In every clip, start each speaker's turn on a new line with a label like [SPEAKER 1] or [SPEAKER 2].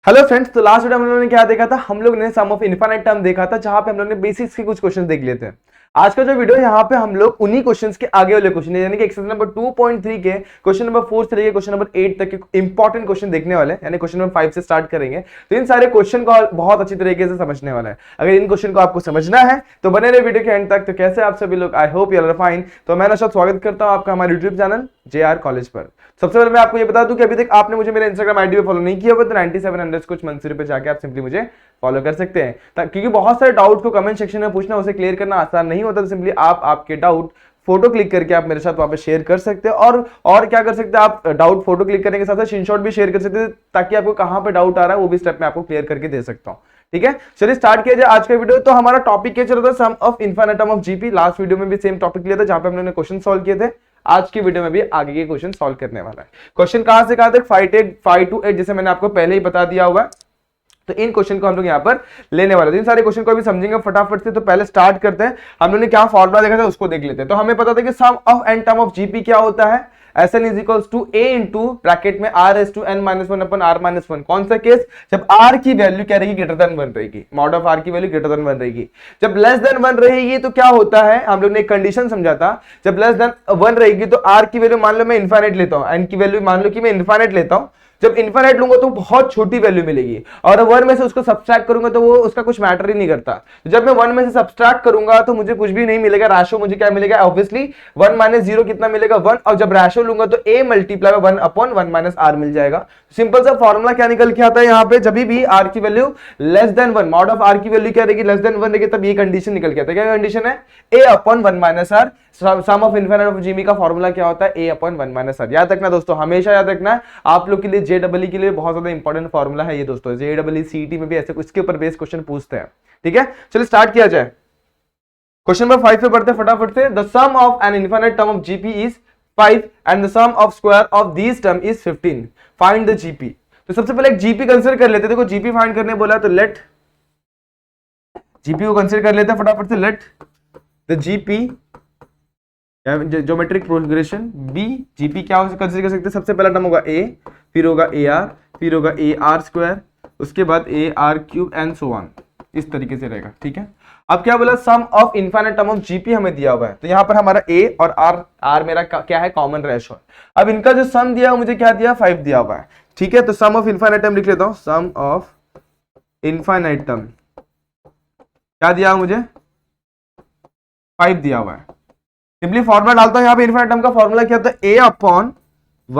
[SPEAKER 1] Hello friends, तो last video हम लोगों ने क्या देखा था? हम लोग ने सम ऑफ इनफाइनाइट टर्म देखा था, जहां पे हम लोग ने बेसिक्स के कुछ क्वेश्चन देख लिए थे। आज का जो वीडियो है यहाँ पे हम लोग उन्हीं क्वेश्चंस के आगे वाले क्वेश्चन यानी कि एक्सरसाइज नंबर 2.3 के क्वेश्चन नंबर 4 से लेकर क्वेश्चन नंबर 8 तक के इंपॉर्टेंट क्वेश्चन देखने वाले हैं। यानी क्वेश्चन नंबर 5 से स्टार्ट करेंगे, तो इन सारे क्वेश्चन को बहुत अच्छी तरीके से समझने वाला है। अगर इन क्वेश्चन को आपको समझना है तो बने रहे वीडियो के एंड तक। तो कैसे आप सभी लोग, I hope you are fine. तो मैं नशा स्वागत करता हूं आपका हमारे यूट्यूब चैनल JR कॉलेज पर। सबसे पहले मैं आपको ये बता दूं कि अभी तक आपने मुझे मेरे इंस्टाग्राम आईडी पे फॉलो नहीं किया हुआ तो 97_मंसूरी पे जाके आप सिंपली मुझे फॉलो कर सकते हैं, क्योंकि बहुत सारे डाउट को कमेंट सेक्शन में पूछना, उसे क्लियर करना आसान नहीं होता। तो सिंपली आप आपके डाउट फोटो क्लिक करके आप मेरे साथ वहां पे शेयर कर सकते हैं। और क्या कर सकते हैं, आप डाउट फोटो क्लिक करने के साथ साथ स्क्रीनशॉट भी शेयर कर सकते हैं, ताकि आपको कहां पे डाउट आ रहा है वो भी स्टेप में आपको क्लियर करके दे सकता हूं। ठीक है, चलिए स्टार्ट किया जाए आज का वीडियो। तो हमारा टॉपिक क्या चल रहा था? Sum of infinite term of GP. Last video में भी सेम टॉपिक लिया था, जहां पे हम लोगों ने क्वेश्चन सॉल्व किए थे। आज की वीडियो में भी आगे के क्वेश्चन सॉल्व करने वाला है। क्वेश्चन कहां से कहां तक? 5 to 8 जैसे मैंने आपको पहले ही बता दिया हुआ है। तो इन क्वेश्चन को हम लोग यहाँ पर लेने वाले हैं। इन सारे क्वेश्चन को अभी समझेंगे फटाफट से। तो पहले स्टार्ट करते हैं, हम लोग ने क्या फॉर्मूला देखा था उसको देख लेते हैं। तो हमें पता था कि sum of n term of GP क्या होता है? Sn is equals to a into bracket में r⁻n−1 अपन r-1। कौन सा केस? जब r की वैल्यू क्या रहेगी? ग्रेटर देन 1 रहेगी। मॉड ऑफ r की वैल्यू ग्रेटर देन 1 रहेगी। जब लेस देन 1 रहेगी तो क्या होता है? हम लोग ने एक कंडीशन समझा था, जब लेस देन 1 रहेगी तो r की वैल्यू मान लो मैं इनफाइनाइट लेता हूं, n की वैल्यू मान लो कि मैं इनफाइनाइट लेता हूं। जब इनफाइनाइट लूंगा तो बहुत छोटी वैल्यू मिलेगी, और 1 में से उसको सब्सट्रैक्ट करूंगा तो वो उसका कुछ मैटर ही नहीं करता। जब मैं 1 में से सब्सट्रैक्ट करूंगा तो मुझे कुछ भी नहीं मिलेगा। रेशो मुझे क्या मिलेगा? ऑब्वियसली 1 - 0 कितना मिलेगा? 1। और जब रेशो लूंगा तो a मल्टीप्लाई 1/1 - r मिल जाएगा। सिंपल सा फॉर्मूला क्या निकल के आता है यहाँ पे? जब भी r की value less than 1, mod of r की वैल्यू क्या रहेगी? लेस देन 1 रहेगी, तब ये कंडीशन निकल के आता है। क्या कंडीशन है? a/1 - r। Sum of infinite of GP का फॉर्मूला क्या होता है? a/1 - r। याद रखना दोस्तों, हमेशा याद रखना है। आप लोग के लिए JEE के लिए बहुत ज्यादा इंपॉर्टेंट फॉर्मूला है ये दोस्तों। JEE CET में भी ऐसे इसके ऊपर बेस्ड क्वेश्चन पूछते हैं। ठीक है, चलिए स्टार्ट किया जाए। क्वेश्चन नंबर 5 पे पढ़ते हैं फटाफट से। The sum of an infinite term of GP is 5 and the sum of square of these term is 15। Find the GP. तो सबसे पहले एक जीपी कंसीडर कर लेते हैं। देखो जीपी फाइंड करने बोला तो लेट जीपी को कंसीडर कर लेते हैं फटाफट से। Let the GP geometric progression be. GP क्या कंसीडर कर सकते हैं? सबसे पहला टर्म होगा a, फिर होगा AR, फिर होगा AR², उसके बाद AR³ एंड सो ऑन। इस तरीके से रहेगा। ठीक है, अब क्या बोला? Sum of infinite term of GP हमें दिया हुआ है, तो यहां पर हमारा a और r मेरा क्या है? कॉमन रेशो है। अब इनका जो सम दिया मुझे क्या दिया? 5 दिया हुआ है। ठीक है, तो सम ऑफ इनफाइनाइट टर्म लिख लेता हूं। सम ऑफ इनफाइनाइट टर्म क्या दिया मुझे? 5 दिया हुआ है। सिंपली फॉर्मूला डालता हूं यहाँ पे। इनफाइनाइट टर्म का फॉर्मूला क्या होता है? a/1 -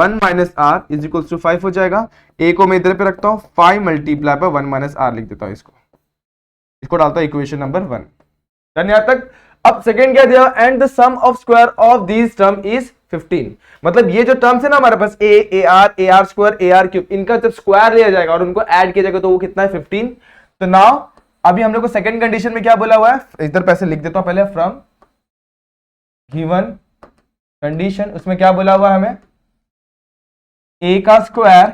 [SPEAKER 1] r is equals to 5 हो जाएगा। a को मैं इधर पे रखता हूं, 5 मल्टीप्लाई पर 1 - r लिख देता हूं। इसको डालता हूं इक्वेशन नंबर 1। डन यहां तक। अब सेकंड क्या दिया? And the sum of square of these term is 15। मतलब ये जो टर्म्स है ना हमारे पास, a, AR, AR², AR³, इनका जब स्क्वायर लिया जाएगा और उनको ऐड किया जाएगा तो वो कितना है? 15। तो नाउ अभी हम लोग को सेकंड कंडीशन में क्या बोला हुआ है? इधर पैसे लिख देता हूं पहले। फ्रॉम गिवन कंडीशन, उसमें क्या बोला हुआ है हमें? a का स्क्वायर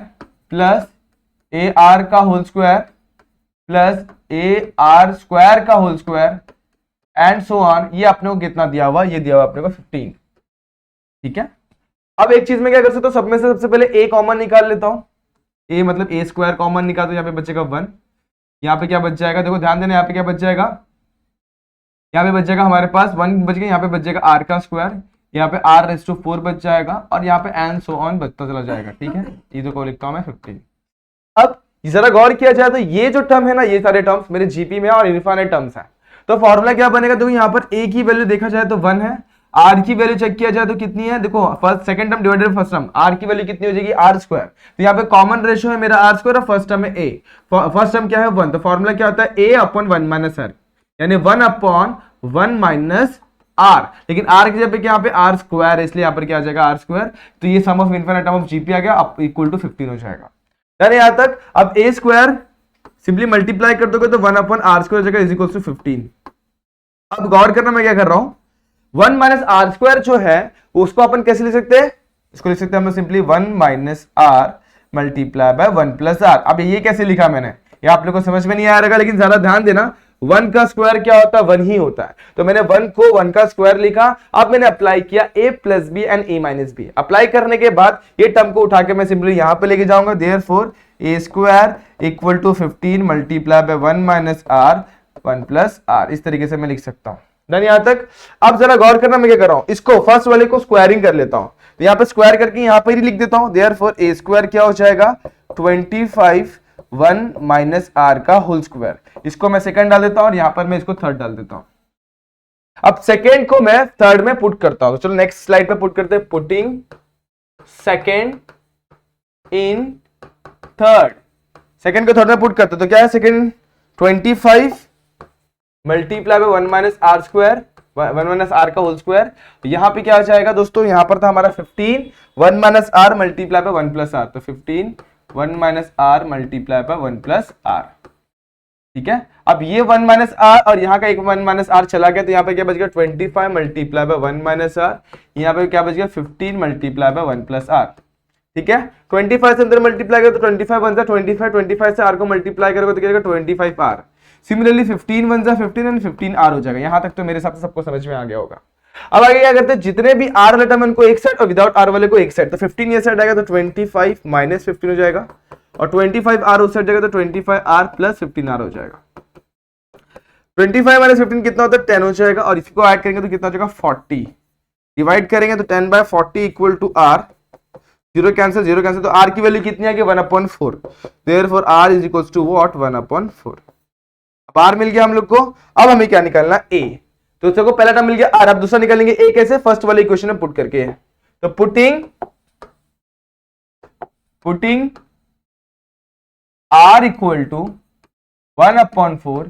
[SPEAKER 1] प्लस AR का होल स्क्वायर प्लस AR² का whole square and so on. ये अपने को कितना दिया हुआ? ये दिया हुआ अपने को 15। ठीक है, अब एक चीज में क्या कर सकता हूं? सब में से सबसे पहले a कॉमन निकाल लेता हूं। a मतलब a² कॉमन निकाल, तो यहाँ पे बचेगा 1। यहाँ पे क्या बच जाएगा? देखो ध्यान देना, यहाँ पे क्या बच जाएगा? यहाँ पे बच जाएगा हमारे पास 1 बच गया। यहाँ पे बच जाएगा r का स्क्वायर, यहाँ पे r⁻4 बच जाएगा, और यहाँ पे एंड सो ऑन बचता चला जाएगा। ठीक है, ये को लिखता हूं मैं 15। अब जरा गौर किया जाए तो ये जो टर्म है ना, ये सारे टर्म्स मेरे जीपी में और इनफाइनाइट टर्म्स है। तो फॉर्मूला क्या बनेगा? देखो यहाँ पर a की वैल्यू देखा जाए तो 1 है, r की वैल्यू चेक किया जाए तो कितनी है? देखो first second term divided first term, r की वैल्यू कितनी हो जाएगी? r²। तो यहाँ पे कॉमन रेशियो है मेरा r² और फर्स्ट टर्म है a। फर्स्ट टर्म क्या है? 1। तो फॉर्मूला क्या होता है? a/1 - r, यानी 1/1 - r। लेकिन r की जगह पे यहाँ पे r² है, इसलिए यहाँ पर क्या आ जाएगा? r²। तो ये sum of infinite term of GP आ गया, अब इक्वल टू 15 हो जाएगा। यहां तक। अब a² सिंपली मल्टीप्लाई कर दोगे तो 1/r² हो जाएगा इज इक्वल टू 15। अब गौर करना मैं क्या कर रहा हूं? 1 - r² जो है उसको अपन कैसे लिख सकते हैं? इसको लिख सकते हैं हम simply 1 - r multiply by 1 + r। अब ये कैसे लिखा मैंने? ये आप लोग को समझ में नहीं आ रहा, लेकिन ज्यादा ध्यान देना। 1 का स्क्वायर क्या होता है? 1 ही होता है। तो मैंने 1 को 1 का स्क्वायर लिखा। अब मैंने अप्लाई किया a + b and a - b। Apply करने के बाद ये टर्म को उठा के मैं सिंपली यहां पे लेके जाऊंगा। Therefore a square equal to 15 multiply by 1 minus r 1 plus r, इस तरीके से मैं लिख सकता हूं। डन यहां तक। अब जरा गौर करना, मैं क्या कर रहा हूं, इसको फर्स्ट वाले को स्क्वायरिंग कर लेता हूं, तो यहां पे स्क्वायर करके यहां पर ही लिख देता हूं। देयरफॉर ए स्क्वायर क्या हो जाएगा 25 1 माइनस आर का होल स्क्वायर। इसको मैं सेकंड डाल देता हूं और यहां पर मैं इसको थर्ड डाल देता हूं। अब सेकेंड को मैं थर्ड में पुट करता हूं, चलो नेक्स्ट स्लाइड पे पुट करते हैं। Putting second in third, second को थर्ड में पुट करते हैं, तो क्या है second 25 multiply by 1 minus r square, 1 minus r का होल स्क्वायर। यहां पे क्या हो जाएगा दोस्तों, यहां पर था हमारा 15 1 minus r multiply by 1 plus r, तो 15 1 minus r multiply by 1 plus r. ठीक है, अब ये 1 माइनस आर और यहाँ का एक 1 माइनस आर चला गया, तो यहाँ पे क्या बच गया 25 मल्टीप्लाई बाय 1 माइनस आर, यहाँ पे क्या बच गया 15 मल्टीप्लाई बाय 1 प्लस आर। ठीक है, 25 से अंदर मल्टीप्लाई करो तो 25 1 25, 25 से आर को मल्टीप्लाई करोगे तो क्या जाएगा 25 आर। सिमिलरली 15 1 15 एंड 15 आर हो जाएगा। यहां तक तो मेरे हिसाब से सबको समझ में आ गया होगा। अब आगे क्या करते हैं, जितने भी आर वाले टर्म उनको एक साइड और विदाउट आर वाले को एक साइड, तो 15 ये साइड आएगा तो 25 माइनस 15 हो जाएगा, और 25 आर उस साइड जाएगा तो 25 आर प्लस 15 आर हो जाएगा। 25 माइनस 15 कितना होता है 10 हो जाएगा, और इसको ऐड करेंगे तो कितना हो जाएगा 40, डिवाइड करेंगे तो 10 by 40 equal to r, zero cancel, तो आर की वैल्यू कितनी आ गई 1/4। Therefore r is equals to what 1/4। अब आर मिल गया हम लोग को। अब हमें क्या निकालना ए, तो देखो पहला टर्म मिल गया आर, अब दूसरा निकालेंगे ए कैसे, फर्स्ट वाले इक्वेशन में पुट करके। तो putting R equal to 1/4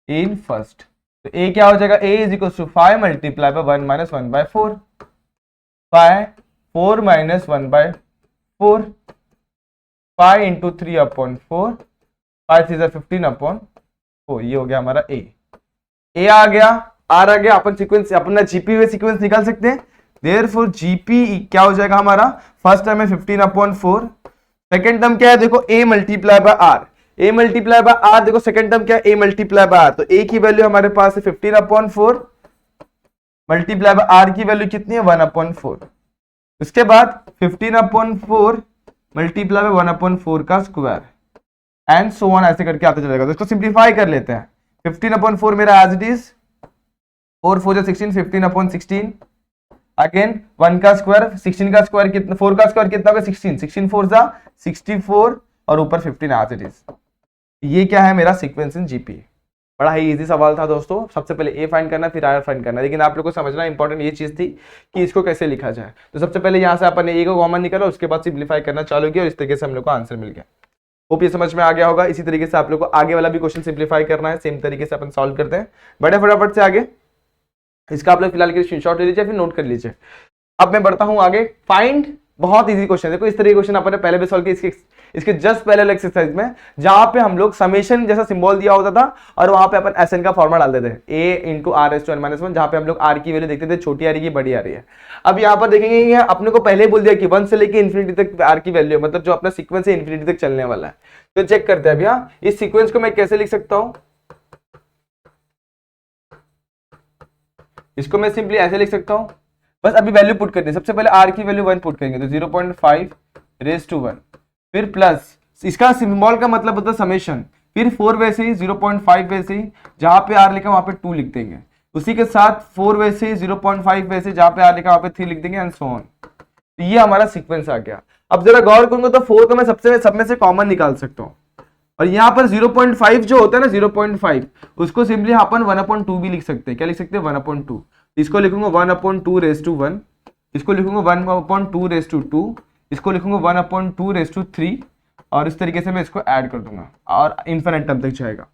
[SPEAKER 1] in first, तो ए क्या हो जाएगा, a is equals to 5 multiply by 1 minus 1/4, 5 4 minus 1/4, 5 into 3/4, 5 से 15/4, ये हो गया हमारा ए आ गया, आर आ गया। अपन सीक्वेंस, अपना जीपी वे सीक्वेंस निकाल सकते हैं। देयरफॉर जीपी क्या हो जाएगा हमारा, फर्स्ट टर्म है 15/4, सेकंड टर्म क्या है देखो a multiply by R, a multiply by R, देखो सेकंड टर्म क्या है ए मल्टीप्लाई बाय आर, तो ए की वैल्यू हमारे पास है 15/4 मल्टीप्लाई बाय आर की वैल्यू कितनी है 1/4। उसके बाद 15/4 मल्टीप्लाई बाय 1/4 का स्क्वायर एंड सो ऑन, ऐसे करके आते चलेगा। तो इसको सिंप्लीफाई कर लेते हैं। 15/4 मेरा एज इट इज 4 4 16, 15/16 अगेन 1 का स्क्वायर, 16 का स्क्वायर कितना, 4 का स्क्वायर कितना होगा 16, 16 4 जा 64 और ऊपर 15 एज इट इज। ये क्या है मेरा सीक्वेंस इन जीपी। बड़ा ही इजी सवाल था दोस्तों, सबसे पहले ए फाइंड करना फिर आर फाइंड करना, लेकिन आप लोग को समझना इंपॉर्टेंट ये चीज थी कि इसको कैसे लिखा जाए। तो सबसे पहले यहाँ से अपन ने ए को कॉमन निकाला, उसके बाद सिंप्लीफाई करना चालू किया और इस तरीके से हम लोग को आंसर मिल गया। होप ये समझ में आ गया होगा। इसी तरीके से आप लोग को आगे वाला भी क्वेश्चन सिंप्लीफाई करना है, सेम तरीके से अपन सॉल्व करते हैं। बड़े फटाफट से आगे, इसका आप लोग फिलहाल के स्क्रीनशॉट ले लीजिए फिर नोट कर लीजिए। अब मैं बढ़ता हूं आगे। फाइंड, बहुत इजी क्वेश्चन है, देखो इस तरह के क्वेश्चन अपन ने पहले भी सॉल्व किए इसके जस्ट पहले एक्सरसाइज में, जहां पे हम लोग समेशन जैसा सिंबल दिया होता था और वहां पे अपन एसएन का फॉर्मूला डाल देते हैं a into r s to n minus 1, जहां पे हम लोग आर की वैल्यू देखते थे छोटी आ रही है बड़ी आ रही है। अब यहाँ पर देखेंगे ये अपने को पहले बोल दिया कि 1 से लेके इन्फिनिटी तक आर की वैल्यू, मतलब जो अपना सीक्वेंस है इन्फिनिटी तक चलने वाला है। तो चेक करते हैं भैया इस सीक्वेंस को मैं कैसे लिख सकता हूं। इसको मैं सिंपली ऐसे लिख सकता हूं, बस अभी वैल्यू पुट करनी है। सबसे पहले आर की वैल्यू 1 पुट करेंगे तो 0.5 रेज टू 1, फिर प्लस इसका सिंबल का मतलब होता है समेशन, फिर 4 वैसे ही 0.5 वैसे ही जहां पे आर लिखा वहां पे 2 लिख देंगे, उसी के साथ 4 वैसे ही 0.5 वैसे जहां पे आर लिखा वहां पे 3 लिख देंगे एंड सो ऑन। तो ये हमारा सीक्वेंस आ गया। अब जरा गौर करूंगा तो 4 को मैं सब में से कॉमन निकाल सकता हूँ, और यहाँ पर 0.5 जो होता है ना 0.5 उसको सिंपली अपन 1/2 भी लिख सकते हैं। क्या लिख सकते हैं 1/2, इसको लिखूंगा 1/2 रेज टू 1, इसको लिखूंगा 1/2 रेज टू 2, इसको लिखूंगा 1/2 रेज टू 3, और इस तरीके से मैं इसको ऐड कर दूंगा और इन्फिनिट टर्म तक जाएगा।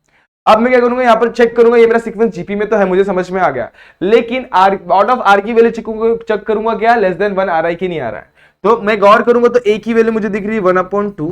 [SPEAKER 1] अब मैं क्या करूंगा यहाँ पर चेक करूंगा, ये मेरा सीक्वेंस जीपी में तो है, मुझे समझ में आ गया, लेकिन आउट ऑफ आर की वैल्यू चेक करूंगा क्या लेस देन 1 आ रहा है कि नहीं आ रहा है। तो मैं गौर करूंगा तो ए की वैल्यू मुझे दिख रही है 1/2,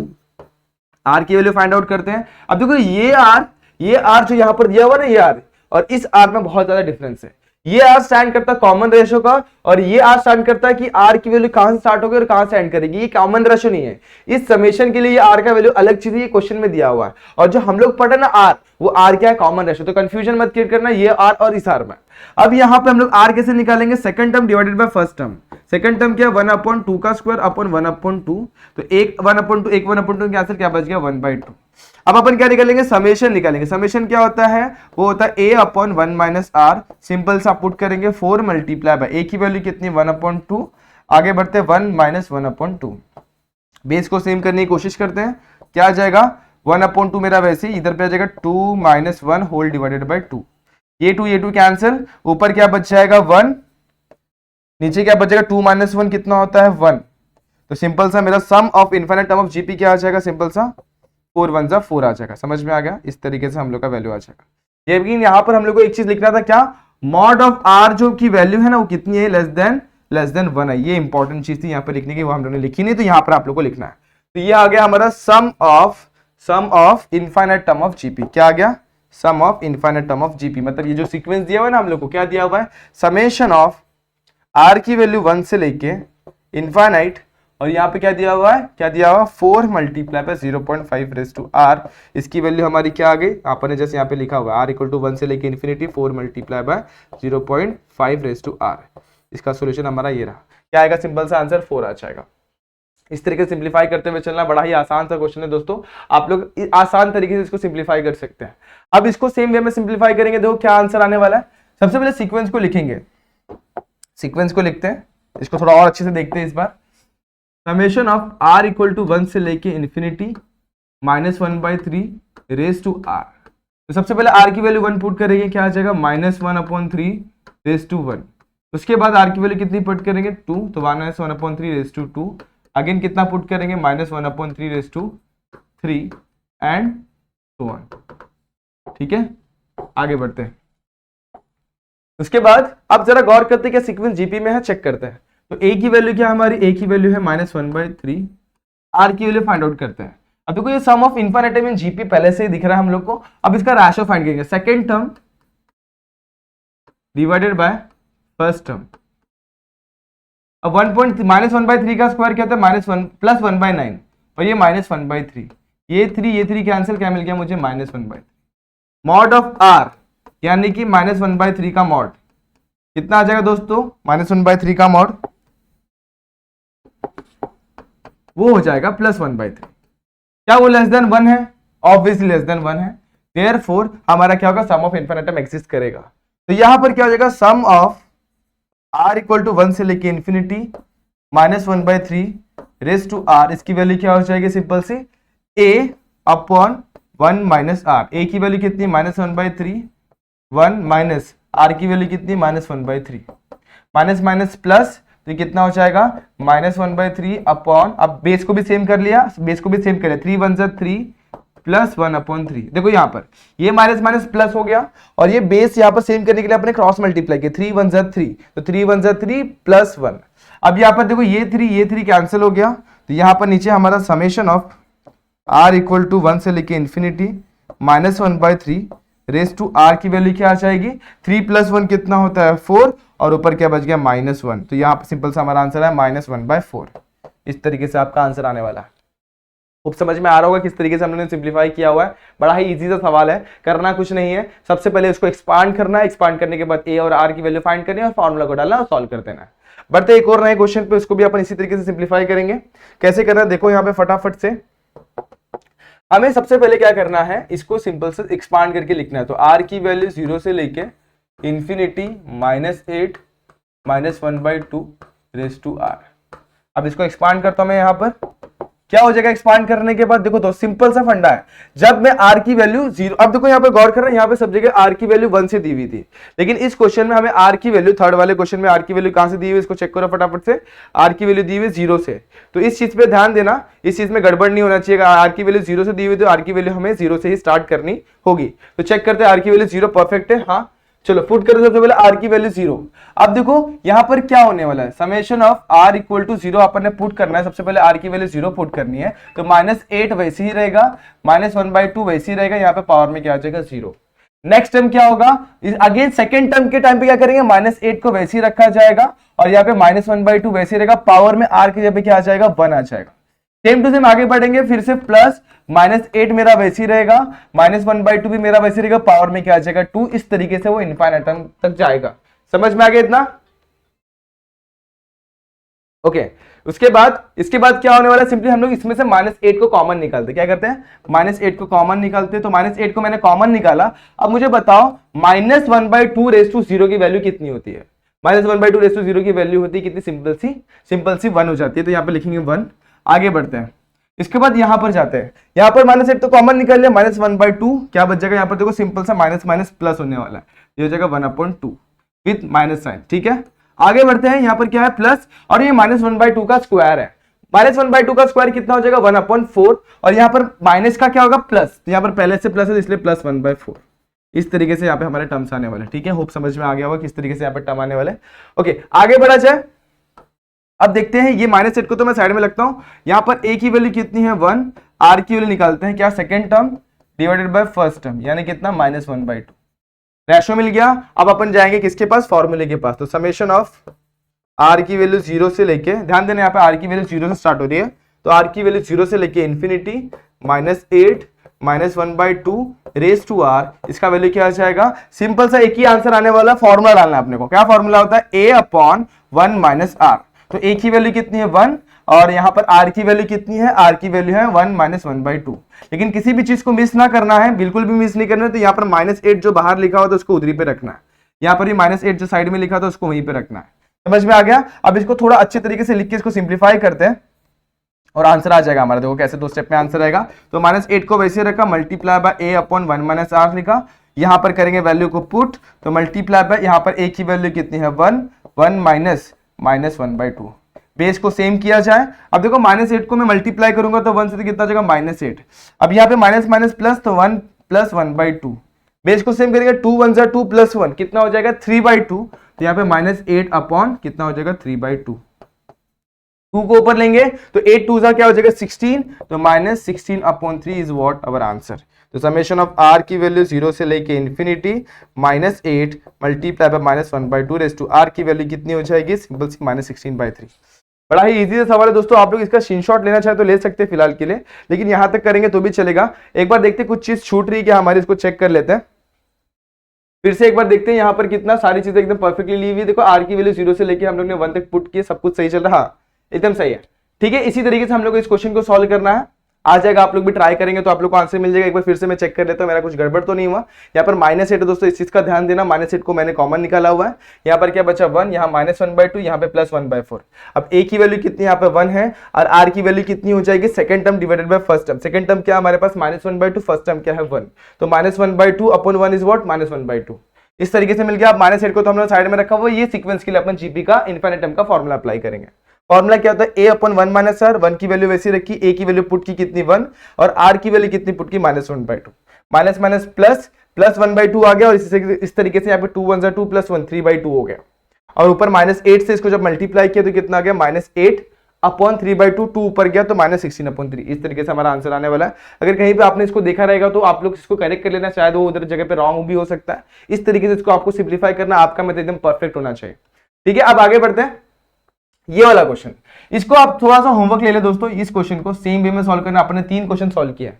[SPEAKER 1] आर की वैल्यू फाइंड आउट करते हैं। अब देखो ये आर जो यहाँ पर दिया हुआ ना ये आर और इस आर में बहुत ज्यादा डिफरेंस है। ये आर स्टैंड करता है कॉमन रेशो का, और ये आर स्टैंड करता है कि आर की वैल्यू कहां से स्टार्ट होगी और कहां से एंड करेगी। ये कॉमन रेशो नहीं है, इस समेशन के लिए ये आर का वैल्यू अलग चीज है, ये क्वेश्चन में दिया हुआ है। और जो हम लोग पढ़े ना आर, वो आर क्या है, कॉमन रेशो। तो कंफ्यूजन मत क्रिएट करना, ये आर और इस आर में। अब यहां पे हम लोग आर कैसे निकालेंगे, second term divided by first term. Second term क्या है, 1/2 का स्क्वायर अपॉन 1/2, तो एक 1/2 एक 1/2 का आंसर क्या बच गया, 1/2। अब अपन क्या निकालेंगे, समेशन निकालेंगे। समेशन क्या होता है, वो होता है a upon 1 minus r. Simple सा पुट करेंगे 4 मल्टीप्लाई बाय a की वैल्यू कितनी, 1/2। आगे बढ़ते 1 माइनस 1/2। बेस को सेम करने की कोशिश करते हैं, क्या आ जाएगा 1/2 मेरा वैसे ही इधर पे आ जाएगा 2 माइनस 1 होल डिवाइडेड बाय 2। ये 2 कैंसिल, ऊपर क्या बच जाएगा 1, नीचे क्या बचेगा 2 माइनस 1 कितना होता है 1। तो सिंपल सा मेरा sum of infinite term of GP क्या आ जाएगा, सिंपल सा 4 1 जा 4 आ जाएगा। समझ में आ गया, इस तरीके से हम लोग का वैल्यू आ जाएगा। लेकिन यहाँ पर हम लोग को एक चीज लिखना था, क्या, मॉड ऑफ आर जो की वैल्यू है ना वो कितनी है, लेस देन 1 है। ये इंपॉर्टेंट चीज थी यहाँ पर लिखने की, वो हम लोगों ने लिखी नहीं, तो यहाँ पर आप लोग को लिखना है। तो ये आ गया हमारा sum of infinite term of GP. क्या आ गया, sum of infinite term of GP. मतलब ये जो सीक्वेंस दिया हुआ है ना हम लोग को, क्या दिया हुआ है, समेशन ऑफ आर की वैल्यू 1 से लेके इनफाइनाइट, और यहाँ पे क्या दिया हुआ है, क्या दिया हुआ 4 multiply by 0.5 raise to are. इसकी वैल्यू हमारी क्या आ गई, आपने जैसे यहाँ पे लिखा हुआ है आर इक्वल टू 1 से लेके infinity 4 multiply by 0.5 raise to r. इसका सोल्यूशन हमारा ये रहा, क्या आएगा, सिंपल सा आंसर 4 आ जाएगा। इस तरीके से सिंप्लीफाई करते हुए चलना, बड़ा ही आसान सा क्वेश्चन है दोस्तों, आप लोग आसान तरीके से इसको सिंप्लीफाई कर सकते हैं। अब इसको सेम वे में सिंप्लीफाई करेंगे, देखो क्या आंसर आने वाला है। सबसे पहले सीक्वेंस को लिखेंगे, सीक्वेंस को लिखते हैं, इसको थोड़ा और अच्छे से देखते हैं इस बार। Summation of are equal to 1 से लेके इन्फिनिटी -1/3 रेज टू आर। तो सबसे पहले आर की वैल्यू 1 पुट करेंगे, क्या आ जाएगा -1/3 रेज टू 1। उसके बाद आर की वैल्यू कितनी पुट करेंगे 2, तो -1/3 रेज टू 2। अगेन कितना पुट करेंगे -1/3 raise to 3 and so on. ठीक है, आगे बढ़ते हैं। उसके बाद अब जरा गौर करते हैं क्या सीक्वेंस जीपी में है, चेक करते हैं। तो ए की वैल्यू क्या हमारी, ए की वैल्यू है -1/3, आर की वैल्यू फाइंड आउट करते हैं। अब देखो ये sum of infinite in GP पहले से ही दिख रहा है हम लोग को। अब इसका रेशो फाइंड करेंगे, second term divided by first term. अब -1/3 का स्क्वायर क्या होता है, -1 + 1/9, और ये -1/3, ये 3 कैंसिल, क्या मिल गया मुझे -1/3। मॉड ऑफ आर यानी कि -1/3 का मॉड कितना आ जाएगा दोस्तों, -1/3 का मॉड वो हो जाएगा +1/3। क्या वो लेस देन 1 है, ऑब्वियसली लेस देन 1 है, देयरफॉर हमारा क्या होगा, सम ऑफ इनफिनिटम एग्जिस्ट करेगा। तो यहां पर क्या हो जाएगा, sum of are equal to 1 से लेके इन्फिनिटी -1/3 रेज टू आर। इसकी वैल्यू क्या हो जाएगी, सिंपल सी a upon 1 minus R. A की वैल्यू कितनी, -1/3, 1 माइनस आर की वैल्यू कितनी, -1/3, माइनस माइनस प्लस, तो कितना हो जाएगा -1/3 अपॉन, अब बेस को भी सेम कर लिया, बेस को भी सेम कर लिया, 3 1 3 प्लस 1/3। देखो यहाँ पर ये माइनस माइनस प्लस हो गया, और ये बेस यहाँ पर सेम करने के लिए अपने क्रॉस मल्टीप्लाई किया, 3 1 3, तो 3 1 3 प्लस 1। अब यहाँ पर देखो ये 3 कैंसिल हो गया, तो यहाँ पर नीचे हमारा summation of are equal to 1 से लेके इन्फिनिटी -1/3 रेज टू आर की वैल्यू क्या आ जाएगी, 3 + 1 कितना होता है 4, और ऊपर क्या बच गया -1। तो यहाँ पर सिंपल सा हमारा आंसर है -1/4। इस तरीके से आपका आंसर आने वाला है। खूब समझ में आ रहा होगा किस तरीके से हमने सिंप्लीफाई किया हुआ है। बड़ा ही इजी सा सवाल है, करना कुछ नहीं है, सबसे पहले इसको एक्सपांड करना है, एक्सपांड करने के बाद ए और आर की वैल्यू फाइंड करनी है और फॉर्मूला को डालना और सॉल्व कर देना है। बढ़ते एक और नए क्वेश्चन पे, उसको भी अपन इसी तरीके से सिंप्लीफाई करेंगे। कैसे करना है देखो यहाँ पे फटाफट से, हमें सबसे पहले क्या करना है, इसको सिंपल से एक्सपांड करके लिखना है। तो आर की वैल्यू 0 से लेके इन्फिनिटी -8 -1/2 रेज टू आर। अब इसको एक्सपांड करता हूं मैं, यहां पर क्या हो जाएगा एक्सपांड करने के बाद, देखो तो सिंपल सा फंडा है, जब मैं आर की वैल्यू 0, अब देखो यहाँ पे गौर कर रहे हैं, यहाँ पे सब जगह आर की वैल्यू 1 से दी हुई थी, लेकिन इस क्वेश्चन में हमें आर की वैल्यू, थर्ड वाले क्वेश्चन में आर की वैल्यू कहां से दी हुई, इसको चेक करो फटाफट से। आर की वैल्यू दी हुई 0 से, तो इस चीज पे ध्यान देना, इस चीज में गड़बड़ नहीं होना चाहिए। आर की वैल्यू 0 से दी हुई, तो आर की वैल्यू हमें 0 से ही स्टार्ट करनी होगी। तो चेक करते हैं, आर की वैल्यू 0 परफेक्ट है, हाँ चलो पुट करो सबसे पहले आर की वैल्यू 0। अब देखो यहां पर क्या होने वाला है, summation of are equal to 0 अपन ने पुट करना है। सबसे पहले आर की वैल्यू 0 पुट करनी है, तो -8 वैसे ही रहेगा, -1/2 वैसे ही रहेगा, यहाँ पे पावर में क्या आ जाएगा 0। नेक्स्ट टर्म क्या होगा, अगेन सेकेंड टर्म के टाइम पे क्या करेंगे, -8 को वैसे ही रखा जाएगा और यहाँ पे -1/2 वैसे ही रहेगा, पावर में r की जगह पे क्या आ जाएगा, 1 आ जाएगा। सेम टू सेम आगे बढ़ेंगे, फिर से प्लस -8 मेरा वैसे ही रहेगा, -1/2 भी मेरा वैसे रहेगा, पावर में क्या आ जाएगा, 2। इस तरीके से वो इनफाइनाइट टर्म तक जाएगा। समझ में आ गया इतना? ओके उसके बाद इसके बाद क्या होने वाला है, सिंपली हम लोग इसमें से -8 को कॉमन निकालते, क्या करते हैं, -8 को कॉमन निकालते। तो -8 को मैंने कॉमन निकाला। अब मुझे बताओ -1/2 रेज़ टू 0 की वैल्यू कितनी होती है, -1/2 रेज़ टू 0 की वैल्यू होती है कितनी, सिंपल सी 1 हो जाती है। तो यहाँ पे लिखेंगे 1। आगे बढ़ते हैं, इसके बाद यहां पर जाते हैं, यहां पर -8 तो कॉमन निकाल लिया, -1/2 क्या बच जाएगा, यहाँ पर देखो सिंपल सा माइनस माइनस प्लस होने वाला है, ये हो जाएगा 1/2 विथ माइनस साइन। ठीक है आगे बढ़ते हैं, यहाँ पर क्या है प्लस, और ये -1/2 का स्क्वायर है, -1/2 का स्क्वायर कितना हो जाएगा, 1/4। और यहाँ पर माइनस का क्या होगा, प्लस, तो यहाँ पर पहले से प्लस है इसलिए प्लस 1/4। इस तरीके से यहाँ पे हमारे टर्म्स आने वाले। ठीक है होप समझ में आ गया होगा किस तरीके से यहाँ पे टर्म आने वाले। ओके आगे बढ़ा जाए, अब देखते हैं, ये -8 को तो मैं साइड में लगता हूं, यहां पर a की वैल्यू कितनी है 1, r की वैल्यू निकालते हैं, क्या second term divided by first term, यानी कितना -1/2 रेशो मिल गया। अब अपन जाएंगे किसके पास, फॉर्मूले के पास। तो समेशन ऑफ r की वैल्यू 0 से लेके, ध्यान देना यहाँ पे r की वैल्यू 0 से स्टार्ट हो रही है, तो r की वैल्यू 0 से लेके इन्फिनिटी -8 -1/2 रेज टू r, इसका वैल्यू क्या आ जाएगा, सिंपल सा एक ही आंसर आने वाला, फॉर्मूला डालना है अपने को। क्या फॉर्मूला होता है, a/1 - r। तो a की वैल्यू कितनी है 1, और यहाँ पर r की वैल्यू कितनी है, r की वैल्यू है 1 - 1/2। लेकिन किसी भी चीज को मिस ना करना है, बिल्कुल भी मिस नहीं करना है। तो यहाँ पर -8 जो बाहर लिखा हुआ था उसको उधरी पे रखना है, यहाँ पर ये -8 जो साइड में लिखा था उसको वहीं पे रखना है। समझ में आ गया? अब इसको थोड़ा अच्छे तरीके से लिख के इसको सिंप्लीफाई करते हैं और आंसर आ जाएगा हमारा। देखो कैसे 2 स्टेप में आंसर आएगा। तो -8 को वैसे रखा, मल्टीप्लाई बाय a/1 - r लिखा, यहां पर करेंगे वैल्यू को पुट, तो मल्टीप्लाई बाय, यहां पर a की वैल्यू कितनी है 1 -1/2, बेस को सेम किया जाए। अब देखो -8 को मैं मल्टीप्लाई करूंगा तो 1 से तो कितना जाएगा -8, अब यहाँ पे माइनस माइनस प्लस, तो 1 + 1/2, बेस को सेम करेंगे, 2 1 2 + 1 कितना हो जाएगा 3/2, तो यहाँ पे -8 अपॉन कितना हो जाएगा 3/2, 2 को ऊपर लेंगे तो 8 2 क्या हो जाएगा 16, तो -16/3 इज व्हाट आवर आंसर। तो समेशन ऑफ r की वैल्यू 0 से लेके infinity -8 multiply by -1/2 raise to r की वैल्यू कितनी हो जाएगी, सिंपल सी -16/3। बड़ा ही इजी सवाल है दोस्तों, आप लोग इसका स्क्रीनशॉट लेना चाहे तो ले सकते हैं फिलहाल के लिए, लेकिन यहां तक करेंगे तो भी चलेगा। एक बार देखते हैं कुछ चीज छूट रही है क्या हमारी, इसको चेक कर लेते हैं। फिर से एक बार देखते हैं यहाँ पर कितना सारी चीजें एकदम परफेक्टली ली हुई। देखो r की वैल्यू 0 से लेके हम लोग ने 1 तक पुट किए, सब कुछ सही चल रहा, एकदम सही है। ठीक है इसी तरीके से हम लोग को इस क्वेश्चन को सॉल्व करना है, आ जाएगा। आप लोग भी ट्राई करेंगे तो आप लोग को आंसर मिल जाएगा। एक बार फिर से मैं चेक कर लेता हूं मेरा कुछ गड़बड़ तो नहीं हुआ। यहाँ पर -8 है दोस्तों, इस चीज का ध्यान देना, -8 को मैंने कॉमन निकाला हुआ है। यहाँ पर क्या बचा 1, यहाँ -1/2, यहाँ पे +1/4। अब a की वैल्यू कितनी यहाँ पे 1 है, और r की वैल्यू कितनी हो जाएगी, second term divided by first term. Second term क्या हमारे पास -1/2, फर्स्ट टर्म क्या है 1, तो -1/2 अपॉन 1 इज व्हाट -1/2। इस तरीके से मिल गया। अब -8 को तो हमने साइड में रखा हुआ, ये सीक्वेंस के लिए अपन जीपी का इनफाइनाइट टर्म का फॉर्मूला अप्लाई करेंगे। फॉर्मूला क्या होता है, a/1 - r, 1 की वैल्यू वैसी रखी, a की वैल्यू पुट की कितनी 1, और r की वैल्यू कितनी पुट की -1/2, माइनस माइनस प्लस, +1/2 आ गया, और इस तरीके से यहाँ पे 2 1 2 + 1 3/2 हो गया, और ऊपर -8 से इसको जब मल्टीप्लाई किया तो कितना आ गया -8/3/2, 2 ऊपर गया तो -16/3। इस तरीके से हमारा आंसर आने वाला है। अगर कहीं पे आपने इसको देखा रहेगा तो आप लोग इसको करेक्ट कर लेना, शायद वो उधर जगह पे रॉन्ग भी हो सकता है। इस तरीके से इसको आपको सिंप्लीफाई करना, आपका मेथड एकदम परफेक्ट होना चाहिए। ठीक है अब आगे बढ़ते हैं, ये वाला क्वेश्चन, इसको आप थोड़ा सा होमवर्क ले ले दोस्तों। इस क्वेश्चन को सेम वे में सॉल्व करना, आपने 3 क्वेश्चन सॉल्व किया है।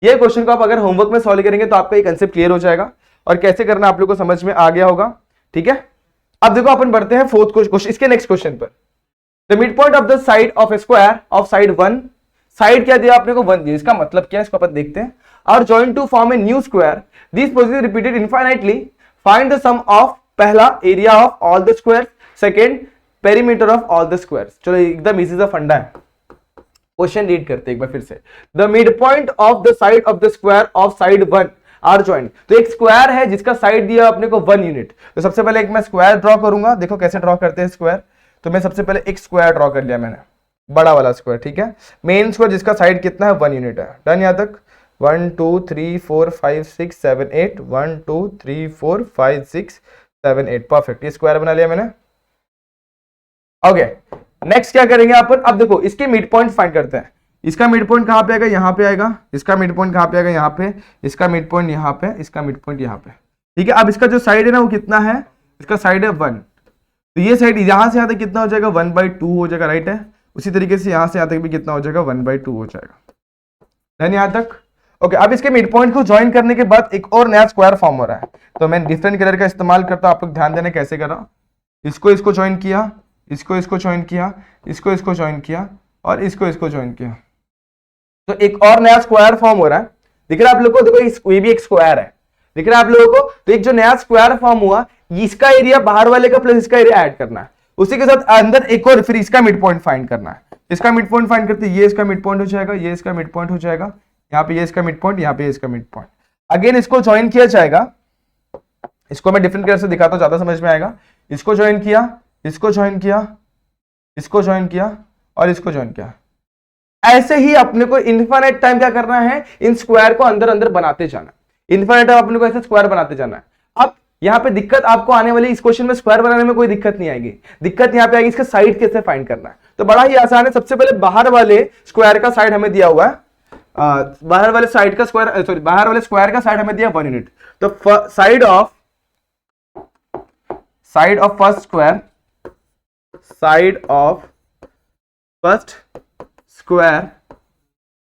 [SPEAKER 1] ये क्वेश्चन को आप अगर होमवर्क में सॉल्व करेंगे तो आपका एक कंसेप्ट क्लियर हो जाएगा, और कैसे करना आप लोग को समझ में आ गया होगा। ठीक है अब देखो अपन बढ़ते हैं फोर्थ क्वेश्चन, इसके नेक्स्ट क्वेश्चन पर। The mid point of the side of A square of side 1, side क्या दिया आपने को 1 दिया, इसका मतलब क्या है इसको अपन देखते हैं। R joint to form a new square, this procedure repeated infinitely, find the sum of पहला area of all the squares, second perimeter of all the squares. चलो एकदम इजी सा फंडा है, क्वेश्चन रीड करते हैं एक बार फिर से। The mid point of the side of the square of side 1 are joined, तो एक स्क्वायर है जिसका साइड दिया अपने को 1 यूनिट। तो सबसे पहले एक मैं स्क्वायर ड्रॉ करूंगा, देखो कैसे ड्रॉ करते हैं स्क्वायर। तो मैं सबसे पहले एक स्क्वायर ड्रॉ कर लिया मैंने, बड़ा वाला स्क्वायर। ठीक है मेन स्क्वायर जिसका साइड कितना है 1 यूनिट है। डन यहां तक, 1 2 3 4 5 6 7 8, 1 2 3 4 5 6 7 8, परफेक्ट, ये स्क्वायर बना लिया मैंने। ओके नेक्स्ट क्या करेंगे अपन, अब देखो इसके मिड पॉइंट फाइंड करते हैं। इसका मिड पॉइंट कहाँ पे आएगा, यहाँ पे आएगा, इसका मिड पॉइंट कहाँ पे आएगा, यहाँ पे, इसका मिड पॉइंट यहाँ पे, इसका मिड पॉइंट यहाँ पे, ठीक है। अब इसका जो साइड है ना वो कितना है, इसका साइड है 1, तो ये साइड यहाँ से यहाँ तक कितना हो जाएगा 1/2 हो जाएगा, राइट है। उसी तरीके से यहाँ से यहाँ तक भी कितना हो जाएगा 1/2 हो जाएगा, देन यहाँ तक। ओके, अब इसके मिड पॉइंट को ज्वाइन करने के बाद एक और नया स्क्वायर फॉर्म हो रहा है, तो मैं डिफरेंट कलर का इस्तेमाल करता हूँ, आप लोग ध्यान देना कैसे कर रहा हूँ। इसको ज्वाइन किया, इसको ज्वाइन किया, इसको ज्वाइन किया और इसको ज्वाइन किया, तो एक और नया स्क्वायर फॉर्म हो रहा है। दिख रहा है आप लोगों को, देखो ये भी एक स्क्वायर है, दिख रहा है आप लोगों को। तो एक जो नया स्क्वायर फॉर्म हुआ, इसका एरिया बाहर वाले का प्लस इसका एरिया ऐड करना है, उसी के साथ अंदर एक और फिर इसका मिड पॉइंट फाइंड करना है। इसका मिड पॉइंट फाइंड करते ये इसका मिड पॉइंट हो जाएगा, ये इसका मिड पॉइंट हो जाएगा, यहाँ पे ये इसका मिड पॉइंट, यहाँ पे इसका मिड पॉइंट। अगेन इसको ज्वाइन किया जाएगा, इसको मैं डिफरेंट कलर से दिखाता हूँ, ज्यादा समझ में आएगा। इसको ज्वाइन किया, इसको ज्वाइन किया, इसको ज्वाइन किया और इसको ज्वाइन किया। ऐसे ही अपने को इनफाइनाइट टाइम क्या करना है, इन स्क्वायर को अंदर अंदर बनाते जाना। इनफाइनाइट टाइम अपने को ऐसे स्क्वायर बनाते जाना है। अब यहाँ पे दिक्कत आपको आने वाली, इस क्वेश्चन में स्क्वायर बनाने में कोई दिक्कत नहीं आएगी, दिक्कत यहाँ पे आएगी इसका साइड कैसे फाइंड करना है। तो बड़ा ही आसान है, सबसे पहले बाहर वाले स्क्वायर का साइड हमें दिया हुआ है, बाहर वाले साइड का स्क्वायर, सॉरी बाहर वाले स्क्वायर का साइड हमें दिया 1 यूनिट। तो side of first square, side of first square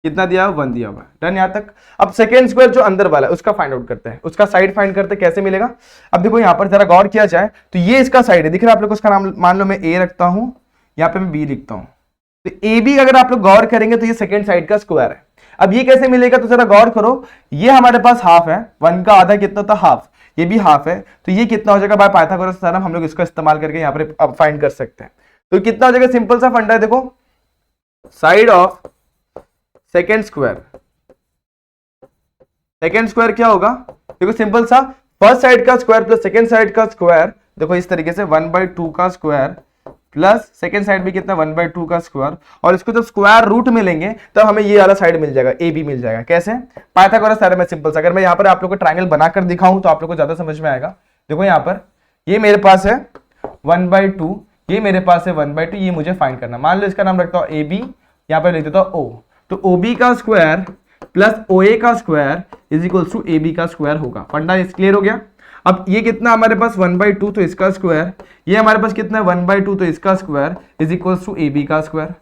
[SPEAKER 1] कितना दिया, 1 दिया हुआ है, डन यहाँ तक। अब सेकेंड स्क्वायर जो अंदर वाला है उसका फाइंड आउट करते हैं, उसका साइड फाइंड करते हैं, कैसे मिलेगा। अब देखो यहाँ पर जरा गौर किया जाए तो ये इसका साइड है, दिख रहा है आप लोग को, उसका नाम मान लो मैं ए रखता हूं, यहाँ पे मैं बी लिखता हूं। तो ए बी अगर आप लोग गौर करेंगे तो ये सेकेंड साइड का स्क्वायर है। अब ये कैसे मिलेगा, तो जरा गौर करो, ये हमारे पास हाफ है, 1 का आधा कितना था, हाफ, ये भी हाफ है, तो ये कितना हो जाएगा, बाय पाइथागोरस थ्योरम हम लोग इसका इस्तेमाल करके यहाँ पर अब फाइंड कर सकते हैं। तो कितना हो जाएगा, सिंपल सा फंडा है, देखो side of second square, second square क्या होगा, देखो सिंपल सा, फर्स्ट साइड का स्क्वायर प्लस सेकेंड साइड का स्क्वायर, देखो इस तरीके से 1/2 का स्क्वायर प्लस सेकेंड साइड भी कितना 1/2 का स्क्वायर, और इसको जब स्क्वायर रूट में लेंगे तब हमें ये वाला साइड मिल जाएगा, ए बी मिल जाएगा। कैसे, पाइथागोरस थ्योरम में सिंपल सा। अगर मैं यहाँ पर आप लोग को ट्रायंगल बनाकर दिखाऊं तो आप लोग को ज्यादा समझ में आएगा। देखो यहाँ पर ये मेरे पास है 1/2, ये मेरे पास है 1/2, ये मुझे फाइंड करना। मान लो इसका नाम रखता हूँ ए बी, यहाँ पर लिख देता हूँ ओ, तो ओ बी का स्क्वायर प्लस ओ ए का square is equal to A B का स्क्वायर होगा। फंडा इस क्लियर हो गया। अब ये कितना हमारे पास 1/2, तो इसका स्क्वायर, ये हमारे पास कितना है 1/2, तो इसका square is equal to A B का स्क्वायर।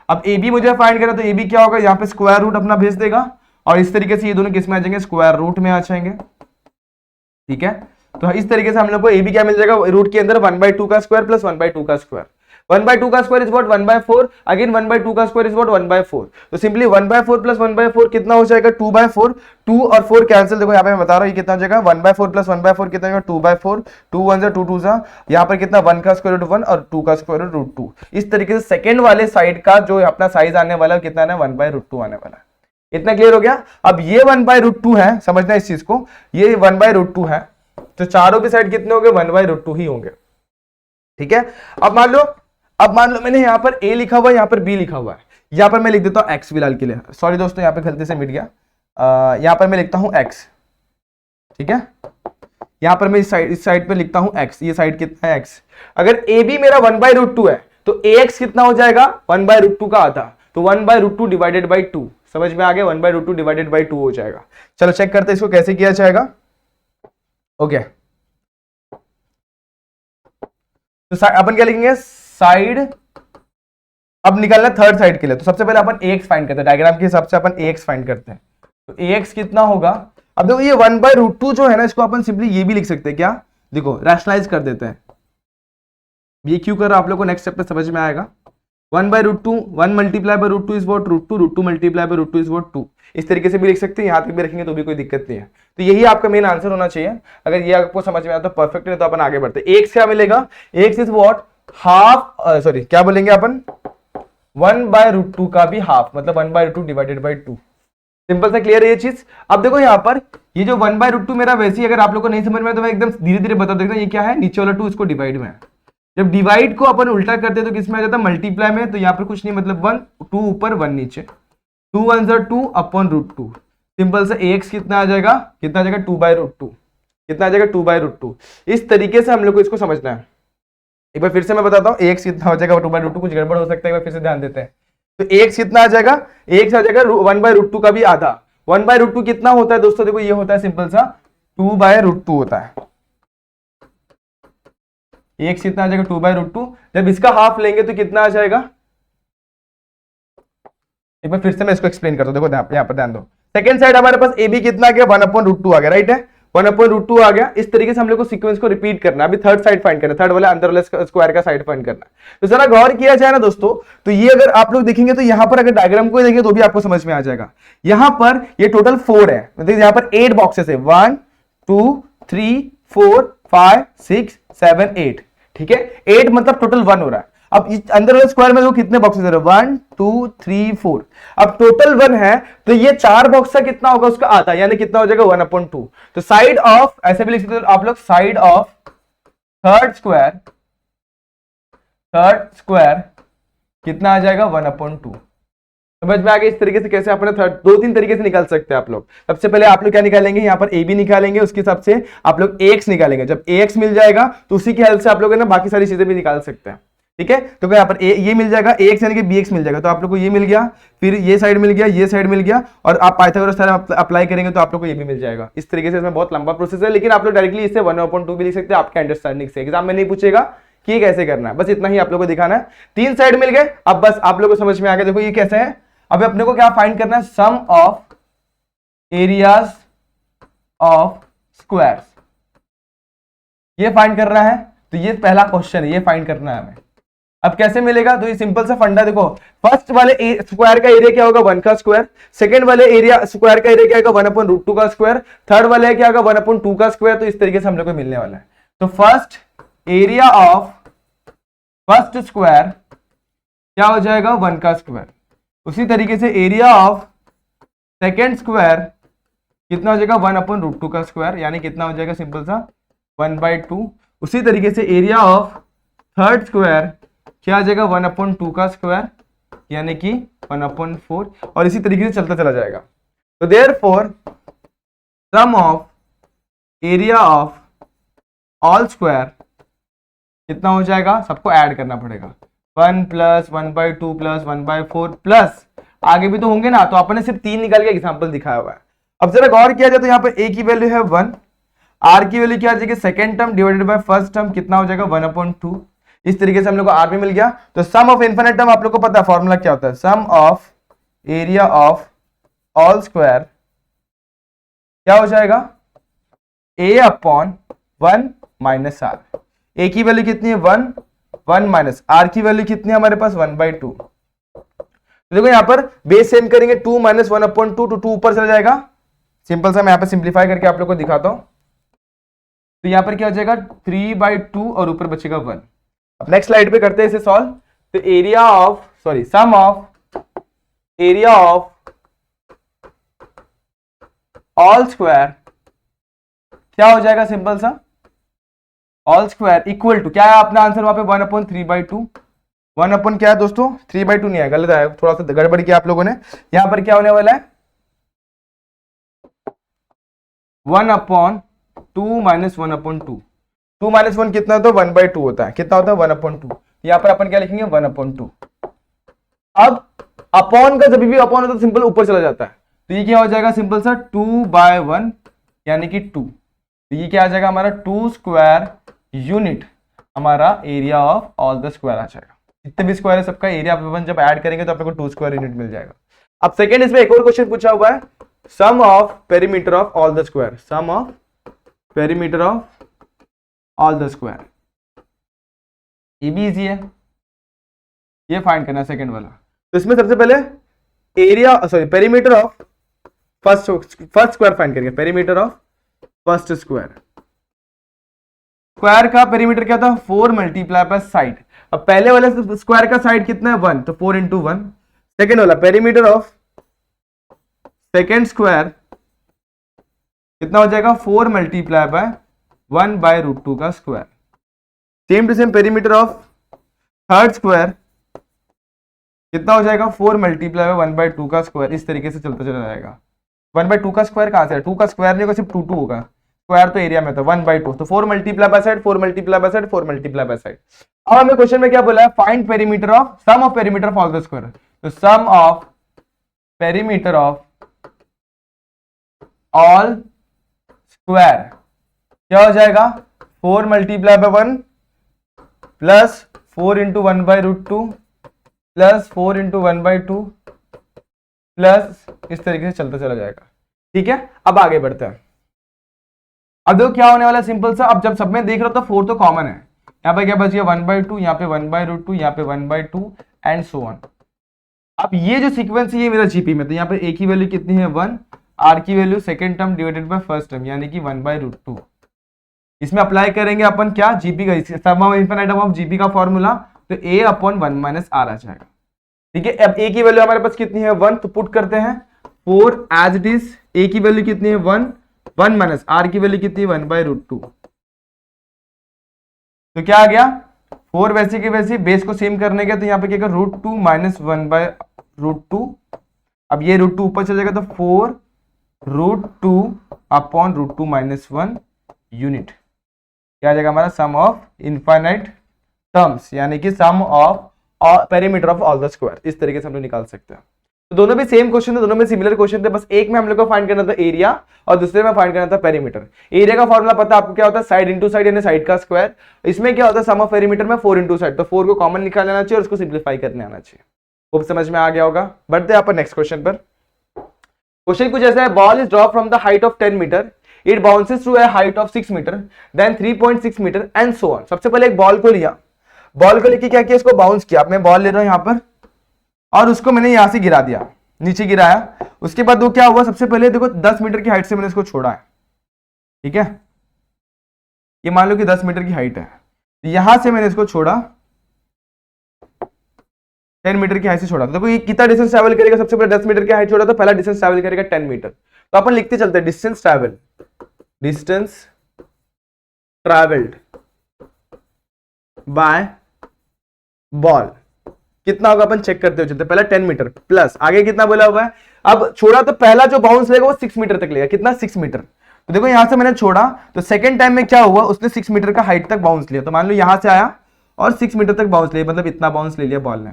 [SPEAKER 1] अब ए बी मुझे फाइंड करना, तो ए बी क्या होगा, यहाँ पे स्क्वायर रूट अपना भेज देगा और इस तरीके से ये दोनों किस में आ जाएंगे, स्क्वायर रूट में आ जाएंगे, ठीक है। तो इस तरीके से हम लोग को ए बी क्या मिल जाएगा, रूट के अंदर 1/2 का स्क्वायर प्लस 1/2 का स्क्वायर। 1/2 का स्क्वायर इज व्हाट 1/4, अगेन 1/2 का स्क्वायर इज व्हाट 1/4, तो सिंपली 1/4 प्लस 1/4 कितना हो जाएगा 2/4, 2 और 4 कैंसिल, देखो यहाँ पे मैं बता रहा हूँ ये कितना हो जाएगा 1/4 प्लस 1/4 कितना हो जाएगा 2/4, 2 1 2 2 यहाँ पर कितना 1 का स्क्वायर रूट 1 और 2 का स्क्वायर रूट 2। इस तरीके से सेकंड वाले साइड का जो अपना साइज आने वाला है कितना है 1/√2 आने वाला है। इतना क्लियर हो गया। अब ये 1/√2 है, समझना इस चीज को, ये 1/√2 है, तो चारों भी साइड कितने होंगे 1/√2 ही होंगे, ठीक है। अब मान लो मैंने यहाँ पर a लिखा हुआ है, यहाँ पर b लिखा हुआ है, यहाँ पर मैं लिख देता हूँ x फिलहाल के लिए, सॉरी दोस्तों यहाँ पे गलती से मिट गया, यहाँ पर मैं लिखता हूँ x, ठीक है। यहाँ पर मैं इस साइड पे लिखता हूँ x, ये साइड कितना है x। अगर a b मेरा 1/√2 है तो ax कितना हो जाएगा 1/√2 का आधा, तो 1/√2 डिवाइडेड बाई 2, समझ में आ गया, 1/√2 डिवाइडेड बाई 2 हो जाएगा। चलो चेक करते हैं इसको कैसे किया जाएगा। ओके, तो अपन क्या लिखेंगे, साइड, अब निकालना थर्ड साइड के लिए, तो सबसे पहले अपन ax फाइंड करते हैं, डायग्राम के हिसाब से अपन ax फाइंड करते हैं। तो ax कितना होगा, अब देखो ये 1/√2 जो है ना, इसको अपन सिंपली ये भी लिख सकते हैं, क्या, देखो रैशनलाइज कर देते हैं, ये क्यों कर रहा आप लोग को नेक्स्ट स्टेप पे समझ में आएगा। 1/√2, 1 multiply by √2 is what √2, √2 multiply by √2 is what 2, इस तरीके से भी लिख सकते हैं, यहां तक भी रखेंगे तो भी कोई दिक्कत नहीं है। तो यही आपका मेन आंसर होना चाहिए, अगर ये आपको समझ में आता तो परफेक्ट है, तो अपन आगे बढ़ते हैं। x क्या मिलेगा, x is what half, sorry क्या बोलेंगे अपन 1/√2 का भी हाफ, मतलब 1/√2 डिवाइडेड बाई 2, सिंपल सा क्लियर है ये चीज। अब देखो यहाँ पर ये जो 1/√2 मेरा वैसे ही अगर आप लोग को नहीं समझ में तो मैं एकदम धीरे धीरे बता देता हूं, ये क्या है, नीचे वाला 2 इसको डिवाइड में है, जब डिवाइड को अपन उल्टा करते हैं तो किसमें आ जाता है मल्टीप्लाई में, तो यहाँ पर कुछ नहीं, मतलब 1 2 ऊपर 1 नीचे, 2 1 2 अपॉन √2, सिंपल से ax कितना आ जाएगा, कितना आ जाएगा 2/√2, कितना आ जाएगा 2/√2। इस तरीके से हम लोग को इसको समझना है। एक बार फिर से मैं बताता हूँ ax कितना हो जाएगा 2/√2, कुछ गड़बड़ हो सकता है, एक बार फिर से ध्यान देते हैं। तो एक्स कितना आ जाएगा, एक्स आ जाएगा 1/√2 का भी आधा। 1/√2 कितना होता है दोस्तों, देखो ये होता है सिंपल सा 2/√2 होता है। एक्स कितना आ जाएगा 2/√2। जब इसका हाफ लेंगे तो कितना आ जाएगा, एक बार फिर से मैं इसको एक्सप्लेन करता हूं, देखो यहाँ पर ध्यान दो। सेकंड साइड हमारे पास ए बी कितना आ गया 1/√2 आ गया, राइट है, 1/√2 आ गया। इस तरीके से हम लोग को सीक्वेंस को रिपीट करना है। अभी थर्ड साइड फाइंड करना है, थर्ड वाले अंदर वाले स्क्वायर का साइड फाइंड करना है। तो जरा गौर किया जाए ना दोस्तों, तो ये अगर आप लोग देखेंगे तो यहाँ पर अगर डायग्राम को देखेंगे तो भी आपको समझ में आ जाएगा। यहाँ पर ये टोटल 4 है, मतलब यहाँ पर 8 बॉक्सेस है, 1 2 3 4 5 6 7 8, ठीक है, 8 मतलब टोटल 1 हो रहा है। अब अंदर वाले स्क्वायर में वो कितने बॉक्सेस है, 1 2 3 4, अब टोटल 1 है, तो ये 4 बॉक्स का कितना होगा उसका आता, यानी कितना हो जाएगा 1/2। तो साइड ऑफ, ऐसे भी लिख सकते हो आप लोग, साइड ऑफ थर्ड स्क्वायर कितना आ जाएगा 1/2। समझ में आ गया इस तरीके से कैसे अपने थर्ड, 2-3 तरीके से निकाल सकते हैं आप लोग। सबसे पहले आप लोग क्या निकालेंगे, यहाँ पर ए बी निकालेंगे, उसके हिसाब से आप लोग एक्स निकालेंगे। जब एक्स मिल जाएगा तो उसी की हेल्प से आप लोग ना बाकी सारी चीजें भी निकाल सकते हैं, ठीक है। तो यहाँ पर ये मिल जाएगा एक्स यानी कि बी एक्स मिल जाएगा, तो आप लोग को ये मिल गया, फिर ये साइड मिल गया, ये साइड मिल गया, और आप पाइथागोरस थ्योरम अप्लाई करेंगे तो आप लोग को ये भी मिल जाएगा। इस तरीके से इसमें बहुत लंबा प्रोसेस है, लेकिन आप लोग डायरेक्टली इससे 1/2 भी लिख सकते हैं, आपके अंडरस्टैंडिंग से। एग्जाम में नहीं पूछेगा कि कैसे करना है, बस इतना ही आप लोग को दिखाना है। 3 साइड मिल गए, अब बस आप लोग को समझ में आ गया। देखो ये कैसे है, अब अपने को क्या फाइंड करना है, sum of areas of squares, ये फाइंड करना है। तो ये पहला क्वेश्चन है, ये फाइंड करना है हमें। अब कैसे मिलेगा, तो ये सिंपल सा फंडा, देखो फर्स्ट वाले स्क्वायर का एरिया क्या होगा 1 का स्क्वायर, सेकंड वाले एरिया स्क्वायर का एरिया क्या होगा 1/√2 का स्क्वायर, थर्ड वाले क्या होगा 1/2 का स्क्वायर। तो इस तरीके से हम लोग को मिलने वाला है। तो first area of first square क्या हो जाएगा 1 का स्क्वायर, उसी तरीके से एरिया ऑफ सेकेंड स्क्वायर कितना हो जाएगा 1/√2 का स्क्वायर, यानी कितना हो जाएगा सिंपल सा 1/2। उसी तरीके से एरिया ऑफ थर्ड स्क्वायर क्या आ जाएगा 1/2 का स्क्वायर, यानी कि 1/4, और इसी तरीके से चलता चला जाएगा। तो therefore sum of area of all square कितना हो जाएगा, सबको ऐड करना पड़ेगा, 1 + 1/2 + 1/4 प्लस आगे भी तो होंगे ना, तो आपने सिर्फ 3 निकाल के एग्जाम्पल दिखाया हुआ है। अब जरा गौर किया जाए तो यहाँ पर ए की वैल्यू है 1, आर की वैल्यू क्या आ जाएगी, second term divided by first term कितना हो जाएगा 1/2। इस तरीके से हम लोग को आर भी मिल गया। तो सम ऑफ इनफिनिट टर्म आप लोग को पता है फॉर्मूला क्या होता है, sum of area of all square क्या हो जाएगा a/1 - r। ए की वैल्यू कितनी है 1, 1 माइनस आर की वैल्यू कितनी है हमारे पास 1/2। तो देखो यहाँ पर बेस सेम करेंगे, 2 - 1/2, तो 2 ऊपर चला जाएगा। सिंपल सा मैं यहाँ पे सिंप्लीफाई करके आप लोग को दिखाता हूं। तो यहाँ पर क्या हो जाएगा 3/2 और ऊपर बचेगा 1। अब नेक्स्ट स्लाइड पे करते हैं इसे सॉल्व। तो area of sum of area of all square क्या हो जाएगा सिंपल सा, ऑल स्क्वायर इक्वल टू क्या है अपना आंसर वहां पे 1/3/2। 1 क्या है दोस्तों 3/2 नहीं है, गलत है, थोड़ा सा गड़बड़ किया आप लोगों ने। यहां पर क्या होने वाला है 1/2 - 1/2। 2 - 1 कितना होता है 1/2 होता है, कितना होता है 1/2। यहां पर अपन क्या लिखेंगे 1/2। अब अपॉन का जब भी अपॉन होता है तो सिंपल ऊपर चला जाता है, तो ये क्या हो जाएगा सिंपल सा 2/1 यानी कि 2। तो ये क्या आ जाएगा हमारा 2 स्क्वायर यूनिट हमारा area of all the square आ जाएगा। जितने भी स्क्वायर है सबका एरिया अपन जब ऐड करेंगे तो आपको 2 स्क्वायर यूनिट मिल जाएगा। अब सेकंड इसमें एक और क्वेश्चन पूछा हुआ है, sum of perimeter of all the square, sum of perimeter of all the square. ये भी इजी है, ये फाइंड करना है सेकंड वाला। तो इसमें सबसे पहले area perimeter of first square find करेंगे, perimeter of first square. Square का पेरीमीटर क्या था 4 × साइड। अब पहले वाले स्क्वायर का साइड कितना है 1, तो 4 × 1। सेकेंड वाला पेरीमीटर ऑफ सेकेंड स्क्वायर कितना हो जाएगा 4 × 1/√2 का square. Same to same perimeter of third square कितना हो जाएगा 4 × 1/2 का स्क्वायर। इस तरीके से चलता चला जाएगा। 1/2 का स्क्वायर कहां से है, 2 का स्क्वायर नहीं होगा, सिर्फ 2 होगा, स्क्वायर तो एरिया में था 1/2। तो 4 × साइड 4 × साइड 4 × साइड। अब हमें क्वेश्चन में क्या बोला है, find perimeter of sum of perimeter of all the square. तो sum of perimeter of all square क्या हो जाएगा, 4 multiply by 1 plus 4 into 1/√2 plus 4 into 1/2 plus इस तरीके से चलता चला जाएगा। ठीक है, अब आगे बढ़ते हैं। अब देखो क्या होने वाला है, सिंपल सा। अब जब सब में देख रहे हो तो 4 तो कॉमन है, यहाँ पे क्या बच गया 1/2, यहाँ पे 1/√2, यहाँ पे 1/2 एंड सो ऑन। अब ये जो सीक्वेंस है ये मेरा जीपी में, तो यहाँ पे ए की वैल्यू कितनी है 1, आर की value second term divided by first term यानी कि 1/√2। इसमें अप्लाई करेंगे अपन क्या, जीपी का सम ऑफ इनफिनिटम ऑफ जीपी का फॉर्मूला, तो ए अपॉन 1 माइनस आर आ जाएगा। ठीक है, अब ए की वैल्यू हमारे पास कितनी है 1, तो पुट करते हैं 4 एज इट इज। ए की वैल्यू कितनी है 1 माइनस आर की वैल्यू कितनी है 1/√2, तो क्या आ गया 4 वैसे के वैसे, बेस को सेम करने के तो यहाँ पे क्या √2 माइनस 1/√2। अब ये √2 ऊपर चल जाएगा तो 4√2 अपॉन √2 माइनस 1 यूनिट, क्या आ जाएगा हमारा सम ऑफ इनफाइनाइट टर्म्स यानी कि sum of perimeter of all the square. इस तरीके से हम लोग निकाल सकते हैं। तो दोनों भी सेम क्वेश्चन थे, दोनों में सिमिलर क्वेश्चन थे, बस एक में हम लोग को फाइंड करना था एरिया और दूसरे में फाइंड करना था पेरीमीटर। एरिया का फॉर्मूला पता है आपको क्या होता है, साइड इंटू साइड यानी साइड का स्क्वायर। इसमें क्या होता है सम ऑफ पेरीमीटर में 4 इंटू साइड, तो 4 को कॉमन निकाल लेना चाहिए और उसको सिंप्लीफाई करने आना चाहिए। खूब समझ में आ गया होगा। बढ़ते हैं अपन नेक्स्ट क्वेश्चन पर। क्वेश्चन कुछ ऐसा है, ball is drop from the height of 10 metre, it bounces through a height of 6 metre then 3.6 metre and so on. सबसे पहले एक बॉल को लिया, बॉल को लेके क्या किया, इसको बाउंस किया। मैं बॉल ले रहा हूं यहां पर और उसको मैंने यहां से गिरा दिया, नीचे गिराया। उसके बाद वो क्या हुआ, सबसे पहले देखो 10 मीटर की हाइट से मैंने इसको छोड़ा है। ठीक है, ये मान लो कि 10 मीटर की हाइट है, यहां से मैंने इसको छोड़ा 10 मीटर की हाइट से छोड़ा। तो देखो ये कितना डिस्टेंस ट्रैवल करेगा, सबसे पहले 10 मीटर की हाइट छोड़ा तो पहला डिस्टेंस ट्रैवल करेगा 10 मीटर। तो अपन लिखते चलते हैं डिस्टेंस ट्रैवल्ड बाय बॉल कितना होगा, अपन चेक करते हुए चलते। पहला 10 मीटर प्लस आगे कितना बोला हुआ है, अब छोड़ा तो पहला जो बाउंस लेगा वो 6 मीटर तक लेगा। कितना 6 मीटर। तो देखो यहां से मैंने छोड़ा तो सेकंड टाइम में क्या हुआ, उसने 6 मीटर का हाइट तक बाउंस लिया। तो मान लो यहां से आया और 6 मीटर तक बाउंस लिया, मतलब इतना बाउंस ले लिया बॉल ने।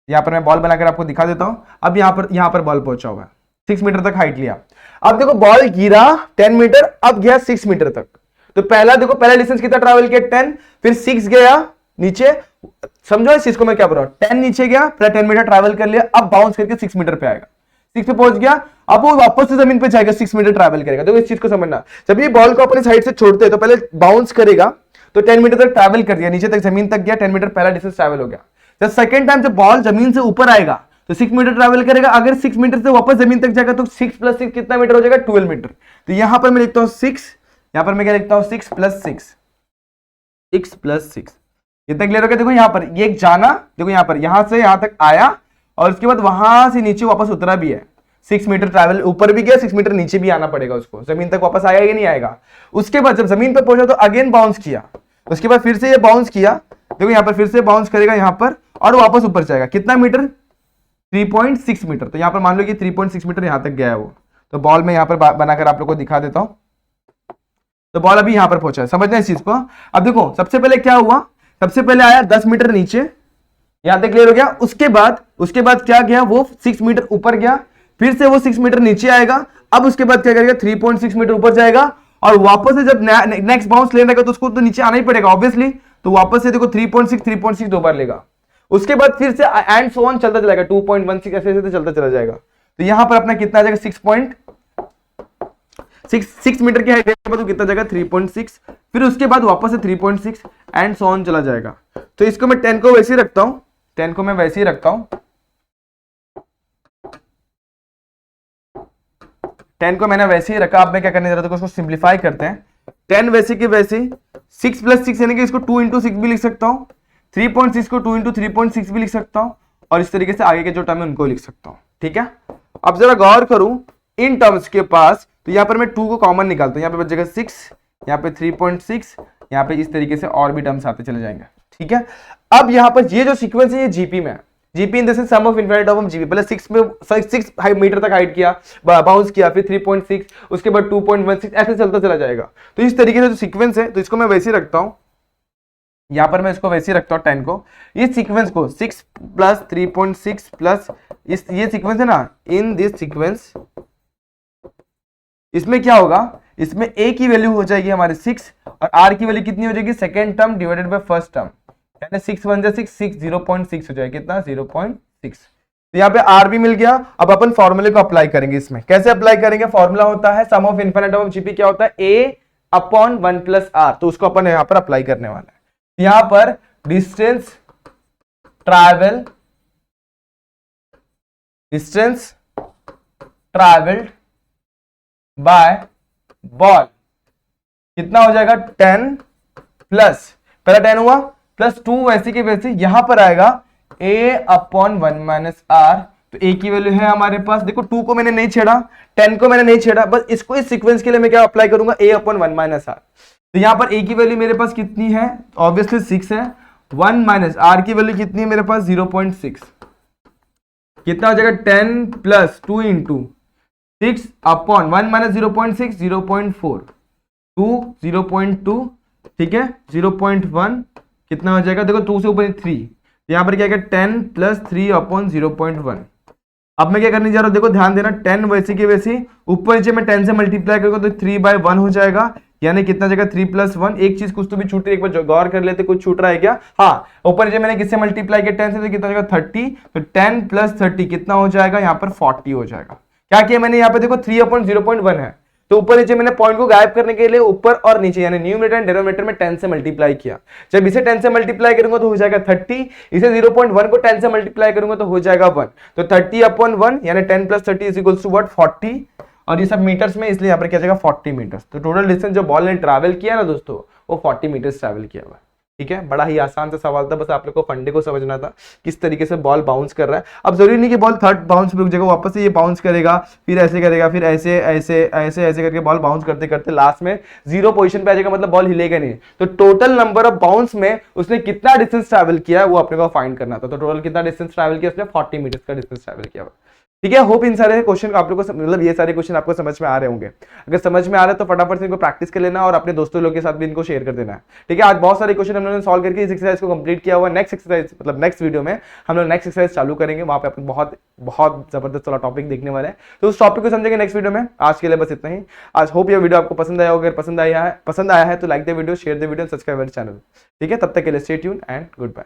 [SPEAKER 1] यहां पर मैं बॉल बनाकर आपको दिखा देता हूं। अब यहां पर बॉल पहुंचा हुआ है, 6 मीटर तक हाइट लिया। अब देखो बॉल गिरा 10 मीटर, अब गया 6 मीटर तक। तो पहला देखो पहला डिस्टेंस कितना ट्रैवल किया 10, फिर 6 गया नीचे। समझो इस चीज को मैं क्या बोल रहा हूं, 10 नीचे गया, पहले 10 मीटर ट्रैवल कर लिया, अब बाउंस करके 6 मीटर पे आएगा, 6 पे पहुंच गया, अब वो वापस से जमीन पे जाएगा, 6 मीटर ट्रैवल करेगा। देखो इस चीज को समझना, जब ये बॉल को अपने साइड से छोड़ते हैं तो पहले बाउंस करेगा, तो 10 मीटर तक ट्रैवल कर दिया, नीचे तक जमीन तक गया, 10 मीटर पहला डिस्टेंस ट्रैवल हो गया। जब सेकंड टाइम जब बॉल जमीन से ऊपर आएगा तो 6 मीटर ट्रैवल करेगा, अगर 6 मीटर से वापस जमीन तक जाएगा तो 6 प्लस 6 कितना मीटर हो जाएगा 12 मीटर। तो यहां पर मैं लिखता हूं 6, यहां पर मैं क्या लिखता हूं 6 प्लस 6 इतना क्लियर हो गया। देखो यहां पर ये एक जाना, देखो यहां पर यहां से यहां तक आया और उसके बाद वहां से नीचे वापस उतरा भी है, 6 मीटर ट्रैवल ऊपर भी गया, 6 मीटर नीचे भी आना पड़ेगा उसको, जमीन तक वापस आएगा या नहीं आएगा। उसके बाद जब जमीन पर पहुंचा तो अगेन बाउंस किया, उसके बाद फिर से ये बाउंस किया, देखो यहां पर फिर से बाउंस करेगा यहां पर और वापस ऊपर जाएगा, कितना मीटर 3.6 मीटर। तो यहां पर मान लो कि 3.6 मीटर यहां तक गया है वो। तो बॉल में यहां पर बनाकर आप लोग को दिखा देता हूं। तो बॉल अभी यहां पर पहुंचा है, समझना इस चीज को। अब देखो सबसे पहले क्या हुआ, सबसे पहले आया 10 मीटर नीचे, यहां तक क्लियर हो गया। उसके बाद क्या गया, वो 6 मीटर ऊपर गया, फिर से वो 6 मीटर नीचे आएगा, अब उसके बाद क्या करेगा 3.6 मीटर ऊपर जाएगा और वापस से जब नेक्स्ट बाउंस लेने का तो उसको तो नीचे आना ही पड़ेगा ऑब्वियसली। तो वापस से देखो 3.6 दो बार लेगा, उसके बाद फिर से एंड सो ऑन चलता चलेगा, 2.16 ऐसे ऐसे चलता चला जाएगा। तो यहां पर अपना कितना आ जाएगा 6 मीटर की हाइट के बाद कितना जाएगा 3.6, फिर उसके बाद वापस से 3.6 एंड सो ऑन चला जाएगा। तो इसको मैं 10 को वैसे ही रखता हूं, 10 को मैं वैसे ही रखता हूं, 10 को मैंने वैसे ही रखा। अब मैं क्या करने जा रहा था, उसको सिंप्लीफाई करते हैं। 10 वैसे के वैसे, 6 प्लस 6 यानी कि इसको 2 इंटू 6 भी लिख सकता हूं, 3.6 को 2 इंटू 3.6 भी लिख सकता हूं और इस तरीके से आगे के जो टर्म है उनको लिख सकता हूं। ठीक है, अब जरा गौर करूं इन टर्म्स के पास, तो यहां पर मैं 2 को कॉमन निकालता हूं, यहां पे बचेगा 6, यहां पे 3.6, यहां पे इस तरीके से और भी टर्म्स आते चले जाएंगे। ठीक है, अब यहां पर ये जो सीक्वेंस है ये जीपी में है, GP in the sense sum of infinite of GP. पहले 6 मीटर तक हाइट किया, बाउंस किया, फिर 3.6, उसके बाद 2.16 ऐसे चलता चला जाएगा। तो इस तरीके से जो सीक्वेंस है तो इसको मैं वैसे ही रखता हूं, यहाँ पर मैं इसको वैसे ही रखता हूँ 10 को, इस सीक्वेंस को 6 प्लस 3.6 प्लस ये सीक्वेंस है ना, इन दिस सीक्वेंस इसमें क्या होगा, इसमें a की वैल्यू हो जाएगी हमारे 6 और r की वैल्यू कितनी हो जाएगी, second term divided by first term, यानी 6 1 जा 6 0.6 हो जाएगा, कितना 0.6। तो यहाँ पे r भी मिल गया। अब अपन फॉर्मूले को अप्लाई करेंगे, इसमें कैसे अप्लाई करेंगे, फॉर्मूला होता है sum of infinite of GP, क्या होता है a अपॉन 1 प्लस r, तो उसको अपन यहाँ पर अप्लाई करने वाला है। यहाँ पर डिस्टेंस ट्रैवल्ड बाय बॉल कितना हो जाएगा, 10 प्लस पहला 10 हुआ प्लस 2 वैसे के वैसे यहां पर आएगा a अपॉन 1 माइनस आर। तो a की वैल्यू है हमारे पास, देखो 2 को मैंने नहीं छेड़ा, 10 को मैंने नहीं छेड़ा, बस इसको इस सीक्वेंस के लिए मैं क्या अप्लाई करूंगा, a अपॉन 1 माइनस आर। तो यहां पर a की वैल्यू मेरे पास कितनी है, ऑब्वियसली 6 है, 1 माइनस आर की वैल्यू कितनी है मेरे पास 0.6, कितना हो जाएगा 10 प्लस 2 इंटू 6 अपॉन 1 माइनस 0.6 0.4 2 0.2, ठीक है 0.1 कितना हो जाएगा, देखो 2 से ऊपर 3, यहां पर क्या है 10 प्लस 3 अपॉन 0.1। अब मैं क्या करने जा रहा हूं, देखो ध्यान देना, 10 वैसे के वैसे ऊपर नीचे मैं 10 से मल्टीप्लाई करूंगा तो 3/1 हो जाएगा, यानी कितना जगह 3 प्लस 1। एक चीज कुछ तो भी छूट रही है, एक बार गौर कर लेते कुछ छूट रहा है क्या, हाँ ऊपर नीचे मैंने किससे मल्टीप्लाई किया 10 से, तो कितना जगह 30, तो 10 प्लस 30 कितना हो जाएगा, यहाँ पर 40 हो जाएगा। क्या किया मैंने यहाँ पे, देखो 3 अपॉन 0.1 है, तो ऊपर नीचे मैंने पॉइंट को गायब करने के लिए ऊपर और नीचे यानी न्यूमरेटर एंड डिनोमिनेटर में 10 से मल्टीप्लाई किया। जब इसे 10 से मल्टीप्लाई करूंगा तो हो जाएगा 30, इसे 0.1 को 10 से मल्टीप्लाई करूंगा तो हो जाएगा 1, तो 30 अपॉन 1 यानी 10 plus 30 is equals to what 40, और ये सब मीटर्स में, इसलिए यहाँ पर क्या जाएगा 40 मीटर्स। तो टोटल डिस्टेंस जो बॉल ने ट्रैवल किया ना दोस्तों, वो 40 मीटर्स ट्रैवल किया हुआ है। ठीक है, बड़ा ही आसान सा सवाल था, बस आप लोग को फंडे को समझना था किस तरीके से बॉल बाउंस कर रहा है। अब जरूरी नहीं कि बॉल थर्ड बाउंस पे रुक जाएगा, वापस से ये बाउंस करेगा, फिर ऐसे करेगा, फिर ऐसे ऐसे ऐसे ऐसे करके बॉल बाउंस करते करते लास्ट में 0 पोजीशन पे आ जाएगा, मतलब बॉल हिलेगा नहीं। तो टोटल नंबर ऑफ बाउंस में उसने कितना डिस्टेंस ट्रैवल किया है वो अपने को फाइंड करना था। तो टोटल कितना डिस्टेंस ट्रैवल किया उसने, 40 मीटर्स का डिस्टेंस ट्रैवल किया हुआ। ठीक है, होप इन सारे क्वेश्चन आप लोगों को मतलब ये सारे क्वेश्चन आपको समझ में आ रहे होंगे। अगर समझ में आ रहा है तो फटाफट से इनको प्रैक्टिस कर लेना और अपने दोस्तों लोग के साथ भी इनको शेयर कर देना है। ठीक है, आज बहुत सारे क्वेश्चन हम लोगों ने सॉल्व करके इस एक्सरसाइज को कंप्लीट किया हुआ। नेक्स्ट एक्सरसाइज मतलब नेक्स्ट वीडियो में हम लोग नेक्स्ट एक्सरसाइज चालू करेंगे, वहां पे अपन बहुत बहुत जबरदस्त वाला टॉपिक देखने वाले हैं, तो उस टॉपिक को समझेंगे नेक्स्ट वीडियो में। आज के लिए बस इतना ही। आज होप ये वीडियो आपको पसंद आया होगा, अगर पसंद आया है तो like the video, share the video, subscribe channel. ठीक है, तब तक के लिए stay tune and good bye.